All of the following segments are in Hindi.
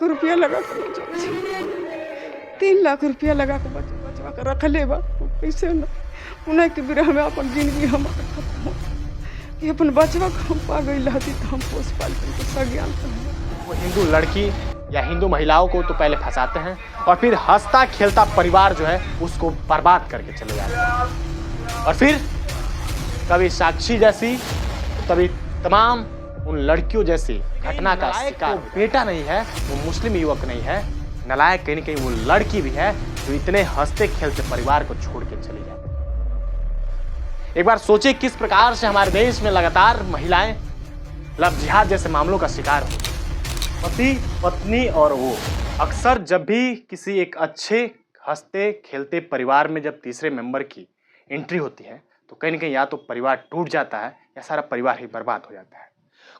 रुपया लगा के बचवा 3 लाख रुपया लगा के बचवा के रख ले बा कैसे न उन्हें के बिरह में अपन जिंदगी हमारा खत्म हो कि अपन बचवा को हम पा गई रहती तो हम पोस पाल के सज्ञान कर। वो हिंदू लड़की या हिंदू महिलाओं को तो पहले फंसाते हैं और फिर हंसता खेलता परिवार जो है उसको बर्बाद करके चले जाते हैं। और फिर कभी साक्षी जैसी कभी तमाम उन लड़कियों जैसी घटना का शिकार बेटा नहीं है, वो मुस्लिम युवक नहीं है, नालायक कहीं न कहीं वो लड़की भी है जो इतने हंसते खेलते परिवार को छोड़ के चली जाती है। एक बार सोचे किस प्रकार से हमारे देश में लगातार महिलाएं लव जिहाद जैसे मामलों का शिकार हो, पति पत्नी और वो अक्सर जब भी किसी एक अच्छे हंसते खेलते परिवार में जब तीसरे मेंबर की एंट्री होती है तो कहीं न कहीं या तो परिवार टूट जाता है या सारा परिवार ही बर्बाद हो जाता है।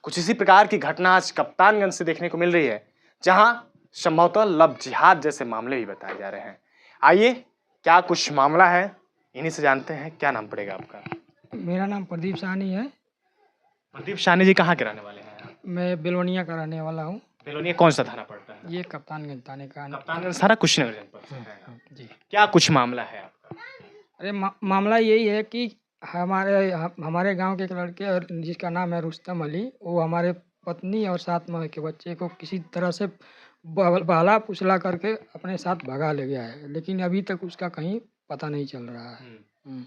कुछ इसी प्रकार की घटना आज कप्तानगंज से देखने को मिल रही है, जहां संभवतः लव जिहाद जैसे मामले भी बताए जा रहे हैं। आइए क्या कुछ मामला है इन्हीं से जानते हैं। क्या नाम पड़ेगा आपका? मेरा नाम प्रदीप साहनी है। प्रदीप साहनी जी कहाँ के रहने वाले हैं? मैं बेलोनिया का रहने वाला हूँ। बेलोनिया कौन सा थाना पड़ता है? ये कप्तानगंज थाने का। कप्तानगंज थाना कुशीनगर जनपद से है। जी। क्या कुछ मामला है आपका? अरे मामला यही है कि हमारे गांव के एक लड़के जिसका नाम है रुस्तम अली, वो हमारे पत्नी और 7 माह के बच्चे को किसी तरह से बहला फुसला करके अपने साथ भगा ले गया है, लेकिन अभी तक उसका कहीं पता नहीं चल रहा है।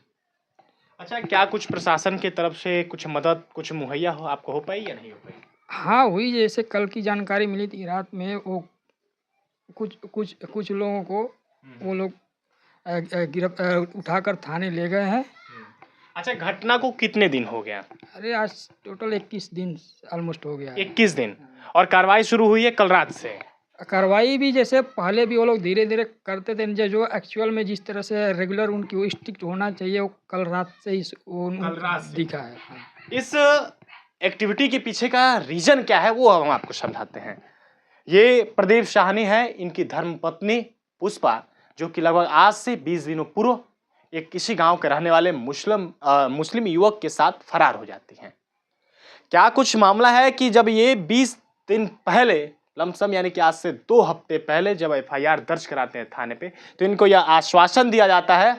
अच्छा, क्या कुछ प्रशासन की तरफ से कुछ मदद कुछ मुहैया हो आपको हो पाई या नहीं हो पाई? हाँ हुई, जैसे कल की जानकारी मिली थी रात में वो कुछ लोगों को वो लोग उठाकर थाने ले गए हैं। अच्छा, घटना को कितने दिन हो गया? अरे आज टोटल 21 दिन ऑलमोस्ट हो गया। 21 दिन। और कार्रवाई शुरू हुई है कल रात से? कार्रवाई भी जैसे पहले भी वो लोग धीरे धीरे करते थे, जो एक्चुअल में जिस तरह से रेगुलर उनकी वो स्ट्रिक्ट होना चाहिए वो कल रात से ही दिखा है। इस एक्टिविटी के पीछे का रीजन क्या है वो हम आपको समझाते हैं। ये प्रदीप साहनी है, इनकी धर्मपत्नी पुष्पा, जो कि लगभग आज से 20 दिनों पूर्व एक किसी गांव के रहने वाले मुस्लिम युवक के साथ फरार हो जाती हैं। क्या कुछ मामला है कि जब ये 20 दिन पहले लमसम यानी कि आज से 2 हफ्ते पहले जब FIR दर्ज कराते हैं थाने पे, तो इनको यह आश्वासन दिया जाता है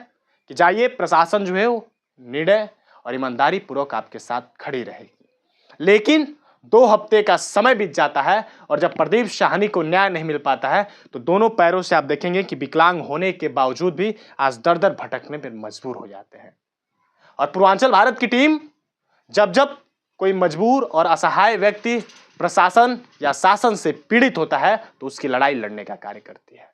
कि जाइए, प्रशासन जो है वो निर्णय और ईमानदारी पूर्वक आपके साथ खड़ी रहेगी। लेकिन 2 हफ्ते का समय बीत जाता है और जब प्रदीप साहनी को न्याय नहीं मिल पाता है तो दोनों पैरों से आप देखेंगे कि विकलांग होने के बावजूद भी आज दर दर भटकने पर मजबूर हो जाते हैं। और पूर्वांचल भारत की टीम जब जब कोई मजबूर और असहाय व्यक्ति प्रशासन या शासन से पीड़ित होता है तो उसकी लड़ाई लड़ने का कार्य करती है।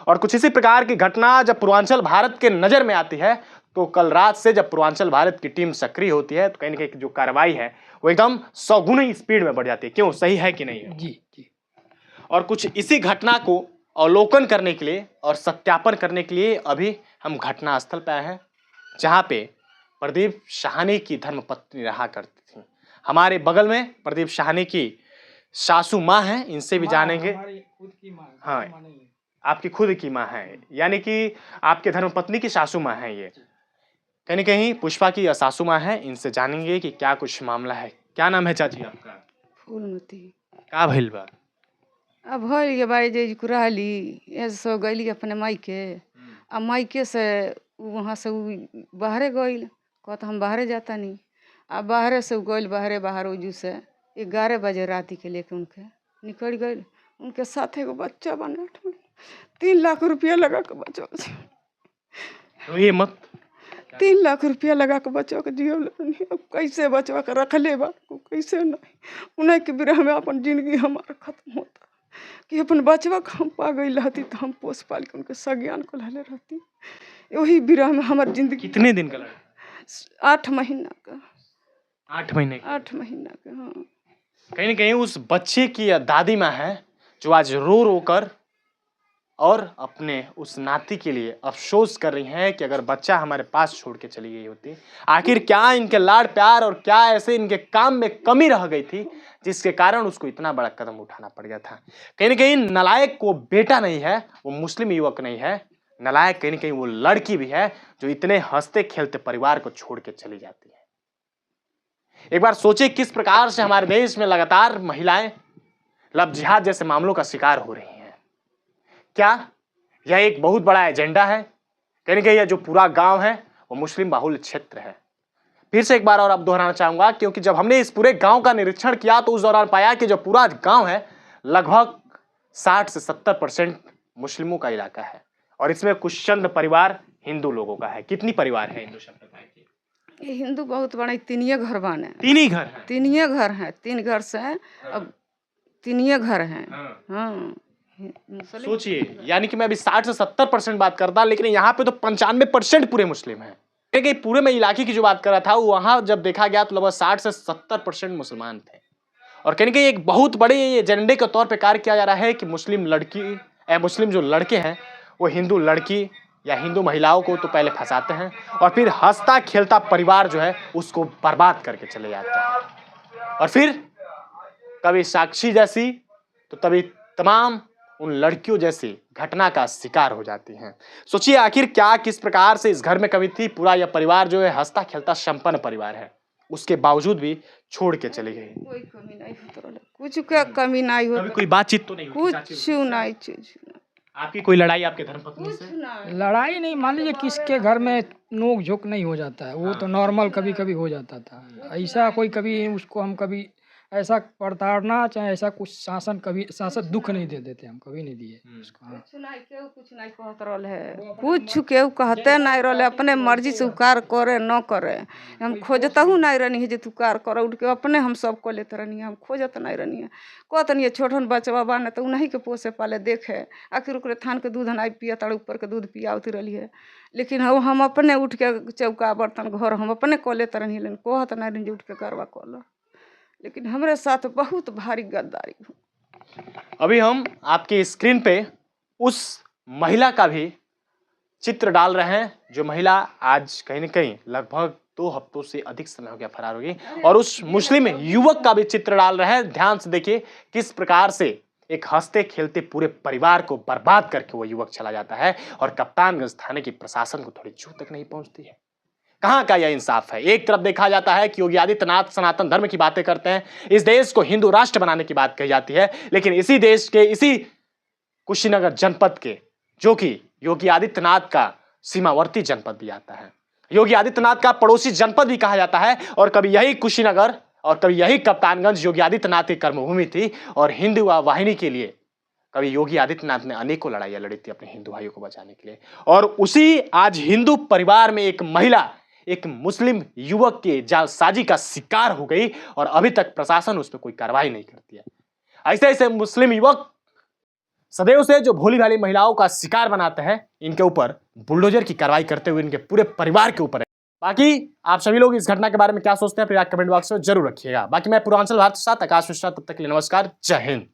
और कुछ इसी प्रकार की घटना जब पूर्वांचल भारत के नजर में आती है तो कल रात से जब पूर्वांचल भारत की टीम सक्रिय होती है तो कहीं ना कहीं जो कार्रवाई है वो एकदम 100 गुनी स्पीड में बढ़ जाती है। क्यों, सही है कि नहीं है? जी जी। और कुछ इसी घटना को अवलोकन करने के लिए और सत्यापन करने के लिए अभी हम घटना स्थल पे आए हैं, जहां पे प्रदीप साहनी की धर्मपत्नी रहा करती थी। हमारे बगल में प्रदीप साहनी की सासू माँ हैं, इनसे भी जानेंगे। खुद की माँ। हाँ, आपकी खुद की माँ है, यानी कि आपके धर्मपत्नी की सासू माँ है। ये कहीं न कहीं पुष्पा की सासू माँ है, इनसे जानेंगे कि क्या कुछ मामला है। क्या नाम है चाची आपका? फूलमती। का भइल बा? अब भइल ये बाई जे कुराली ऐसे सो गईली अपने मायके, अब मायके से वहाँ से बाहरे गईल, कहत हम बाहरे जाता नहीं। अब बाहरे से गईल, बाहर उजू से 11 बजे रात के लेके उनके निकल गईल। उनके साथ एगो बच्चा बना 8 महीने, 3 लाख रुपया लगा के बचो। ये मत 3 लाख रुपया लगा के बचवा के जियो नहीं, अब कैसे बचवा के रख ले बा कैसे नहीं उन्हें के बिरह में अपन जिंदगी हमारा खत्म होता कि अपन बचवा को हम पा गई रहती तो हम पोस पाल के उनके सज्ञान को लहले रहती। वही बिरह में हमारी जिंदगी। कितने दिन का लड़का? 8 महीना का। 8 महीने का? 8 महीना का। हाँ, कहीं न कहीं उस बच्चे की दादी माँ है जो आज रो रो कर और अपने उस नाती के लिए अफसोस कर रही हैं कि अगर बच्चा हमारे पास छोड़ के चली गई होती, आखिर क्या इनके लाड़ प्यार और क्या ऐसे इनके काम में कमी रह गई थी जिसके कारण उसको इतना बड़ा कदम उठाना पड़ गया था। कहीं न कहीं नालायक को बेटा नहीं है, वो मुस्लिम युवक नहीं है, नालायक कहीं न कहीं वो लड़की भी है जो इतने हंसते खेलते परिवार को छोड़ के चली जाती है। एक बार सोचे किस प्रकार से हमारे देश में लगातार महिलाएं लव जिहाद जैसे मामलों का शिकार हो रही हैं। क्या यह एक बहुत बड़ा एजेंडा है? कहने के यह जो पूरा गांव है वो मुस्लिम बाहुल्य क्षेत्र है। फिर से एक बार और अब दोहराना चाहूंगा, क्योंकि जब हमने इस पूरे गांव का निरीक्षण किया तो उस दौरान पाया कि जो पूरा गांव है लगभग 60 से 70% मुस्लिमों का इलाका है और इसमें कुछ चंद परिवार हिंदू लोगों का है। कितनी परिवार है हिंदू संप्रदाय के? ये हिंदू बहुत बड़ा, तीनिए घर बने, 3 ही घर हैं। तीनिए घर हैं, 3 घर से अब तीनिए घर हैं। हाँ। हाँ, मुस्लिम सोचिए, यानी कि मैं अभी 60 से 70% बात करता, लेकिन यहाँ पे तो 95% पूरे मुस्लिम हैं। कि पूरे में इलाके की जो बात कर रहा था वहां जब देखा गया तो लगभग 60 से 70% मुसलमान थे। और कहने के एक बहुत बड़े एजेंडे के तौर पे कार्य किया जा रहा है कि मुस्लिम जो लड़के हैं वो हिंदू लड़की या हिंदू महिलाओं को तो पहले फंसाते हैं और फिर हंसता खेलता परिवार जो है उसको बर्बाद करके चले जाते हैं। और फिर कभी साक्षी जैसी तो तभी तमाम उन लड़कियों जैसी घटना का शिकार हो जाती हैं। सोचिए आखिर क्या किस प्रकार से इस घर में कमी थी। पूरा यह परिवार जो है हंसता खेलता संपन्न परिवार है, उसके बावजूद भी छोड़ के चले गए। कोई कमी नहीं होत रहल, कुछ का कमी नहीं कभी होत, कोई बातचीत तो नहीं हुई? कुछ नहीं, चीज आपकी कोई लड़ाई आपके धर्मपत्नी से? नहीं। लड़ाई नहीं, मान लीजिए किसके घर में नोक झोंक नहीं हो जाता है, वो तो नॉर्मल कभी कभी हो जाता था। ऐसा कोई कभी उसको हम कभी ऐसा प्रताड़ना चाहे ऐसा कुछ शासन कभी शासन दुख नहीं दे देते, हम कभी नहीं दिए उसको। हाँ। कुछ नहीं कहत रहल है, कुछ केहू कहते नहीं रहले, अपने मर्जी से कार करे न करे। हम खोजतहू नहीं रहनी है जे तू कार कर, उठ के अपने हम सब को लेते रहनी है, हम खोजत नहीं रहनी है। कहतनी छोटन बचवा बाने तो उन्हीं के पोसे पाले देखे, आखिर ओकरे थान के दूध नहीं पिया ताड़ ऊपर के दूध पियावती रही है। लेकिन हम अपने उठ के चौका बर्तन घर हम अपने को लेते रहनी, लेकिन कहत नहीं रही उठ के करवा कल। लेकिन हमारे साथ बहुत भारी गद्दारी हुई। अभी हम आपकी स्क्रीन पे उस महिला का भी चित्र डाल रहे हैं जो महिला आज कहीं न कहीं लगभग 2 हफ्तों से अधिक समय हो गया फरार हो गई, और उस मुस्लिम युवक का भी चित्र डाल रहे हैं। ध्यान से देखिए किस प्रकार से एक हंसते खेलते पूरे परिवार को बर्बाद करके वो युवक चला जाता है और कप्तानगंज थाने की प्रशासन को थोड़ी चूक तक नहीं पहुंचती है। कहां का यह इंसाफ है? एक तरफ देखा जाता है कि योगी आदित्यनाथ सनातन धर्म की बातें करते हैं, इस देश को हिंदू राष्ट्र बनाने की बात कही जाती है, लेकिन इसी देश के इसी कुशीनगर जनपद के, जो कि योगी आदित्यनाथ का सीमावर्ती जनपद भी आता है, योगी आदित्यनाथ का पड़ोसी जनपद भी कहा जाता है, और कभी यही कुशीनगर और कभी यही कप्तानगंज योगी आदित्यनाथ की कर्मभूमि थी और हिंदू वाहिनी के लिए कभी योगी आदित्यनाथ ने अनेकों लड़ाइयां लड़ी थी अपने हिंदू भाइयों को बचाने के लिए। और उसी आज हिंदू परिवार में एक महिला एक मुस्लिम युवक के जालसाजी का शिकार हो गई और अभी तक प्रशासन उस पर कोई कार्रवाई नहीं करती है। ऐसे ऐसे मुस्लिम युवक सदैव से जो भोली भाली महिलाओं का शिकार बनाते हैं, इनके ऊपर बुलडोजर की कार्रवाई करते हुए इनके पूरे परिवार के ऊपर है। बाकी आप सभी लोग इस घटना के बारे में क्या सोचते हैं, फिर आप कमेंट बॉक्स में जरूर रखिएगा। बाकी मैं पूर्वांचल भारत के साथ आकाश मिश्रा, तब तक के लिए नमस्कार, जय हिंद।